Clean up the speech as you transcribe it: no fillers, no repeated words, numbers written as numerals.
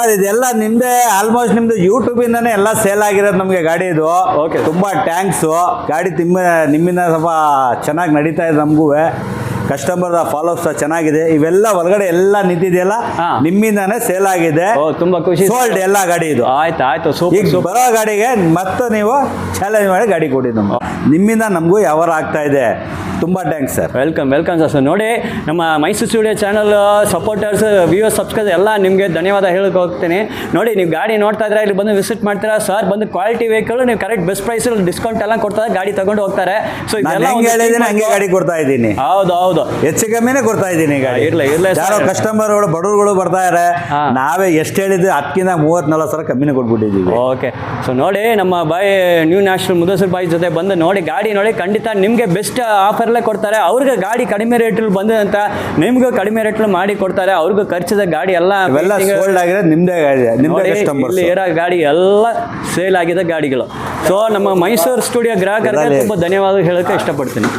Sir ಇದೆಲ್ಲ ನಿಮ್ದೇ almost ನಿಮ್ದು ಯೂಟ್ಯೂಬ್ ಇಂದಾನೆ ಎಲ್ಲ ಸೇಲ್ ಆಗಿರೋದು ನಮಗೆ ಗಾಡಿ ಇದು. ಓಕೆ. ತುಂಬಾ ಥ್ಯಾಂಕ್ಸು. ಗಾಡಿ ನಿಮ್ಮಿಂದ ಸ್ವಲ್ಪ ಚೆನ್ನಾಗಿ ನಡೀತಾ ಇದೆ ನಮಗೂ. ಕಸ್ಟಮರ್ ಫಾಲೋಸ್ ಚೆನ್ನಾಗಿದೆ. ಇವೆಲ್ಲ ಒಳಗಡೆ ಎಲ್ಲ ನಿಂತಿದೆಯಲ್ಲ ನಿಮ್ಮಿಂದಾನೆ ಸೇಲ್ ಆಗಿದೆ. ತುಂಬಾ ಖುಷಿ. ಸೋಲ್ಡ್ ಎಲ್ಲ ಗಾಡಿ ಇದು. ಆಯ್ತು ಈಗ ಬರೋ ಗಾಡಿಗೆ ಮತ್ತೆ ನೀವು ಚಾಲೆಂಜ್ ಮಾಡಿ ಗಾಡಿ ಕೊಡಿ. ನಿಮ್ಮಿಂದ ನಮಗೂ ವ್ಯವಹಾರ ಆಗ್ತಾ ಇದೆ. ತುಂಬ ಥ್ಯಾಂಕ್ಸ್ ಸರ್. Welcome sir. ನೋಡಿ ನಮ್ಮ Mysuru studio channel supporters viewers subscribe ಎಲ್ಲ ನಿಮಗೆ ಧನ್ಯವಾದ ಹೇಳಕ್ಕೆ ಹೋಗ್ತೀನಿ. ನೋಡಿ ನೀವು ಗಾಡಿ ನೋಡ್ತಾ ಇದ್ರೆ ಇಲ್ಲಿ ಬಂದು ವಿಸಿಟ್ ಮಾಡ್ತೀರಾ. ಸರ್ ಬಂದು ಕ್ವಾಲಿಟಿ ವೆಹಿಕಲ್ ನೀವು ಕರೆಕ್ಟ್ ಬೆಸ್ಟ್ ಪ್ರೈಸ್ ಡಿಸ್ಕೌಂಟ್ ಎಲ್ಲ ಕೊಡ್ತಾರೆ, ಗಾಡಿ ತಗೊಂಡು ಹೋಗ್ತಾರೆ. ಸೊ ಹಂಗೆ ಗಾಡಿ ಕೊಡ್ತಾ ಇದ್ದೀನಿ. ಹೌದು ಹೆಚ್ಚು ಕಮ್ಮಿನೇ ಕೊಡ್ತಾ ಇದ್ದೀನಿ ಗಾಡಿ. ಇರ್ಲಿ ಯಾರೋ ಕಸ್ಟಮರ್ಗಳು ಬಡವರುಗಳು ಬರ್ತಾ ಇದಾರೆ. ನಾವೇ ಎಷ್ಟು ಹೇಳಿದ್ವಿ ಅದಕ್ಕಿಂತ 30-40 ಕಮ್ಮಿನೇ ಕೊಟ್ಬಿಟ್ಟಿದ್ದೀವಿ. ಓಕೆ. ಸೊ ನೋಡಿ ನಮ್ಮ ಬಾಯ್ ನ್ಯೂ ನ್ಯಾಷನಲ್ ಮುದಸರ್ ಬಾಯ್ ಜೊತೆ ಬಂದು ನೋಡಿ ಗಾಡಿ ನೋಡಿ ಖಂಡಿತ ನಿಮಗೆ ಬೆಸ್ಟ್ ಆಫರ್ಲೇ ಕೊಡ್ತಾರೆ. ಅವ್ರಿಗೆ ಗಾಡಿ ಕಡಿಮೆ ರೇಟಲ್ಲಿ ಬಂದಿದೆ ಅಂತ ನಿಮ್ಗೂ ಕಡಿಮೆ ರೇಟಲ್ಲಿ ಮಾಡಿ ಕೊಡ್ತಾರೆ. ಅವ್ರಿಗೂ ಖರ್ಚಿದ ಗಾಡಿ ಎಲ್ಲ ಸೋಲ್ಡ್ ಆಗಿದೆ. ನಿಮ್ದೇ ಗಾಡಿ ಎಲ್ಲ ಸೇಲ್ ಆಗಿದೆ ಗಾಡಿಗಳು. ಸೊ ನಮ್ಮ ಮೈಸೂರು ಸ್ಟುಡಿಯೋ ಗ್ರಾಹಕರಿಗೆ ತುಂಬ ಧನ್ಯವಾದ ಹೇಳಕ್ಕೆ ಇಷ್ಟಪಡ್ತೀನಿ.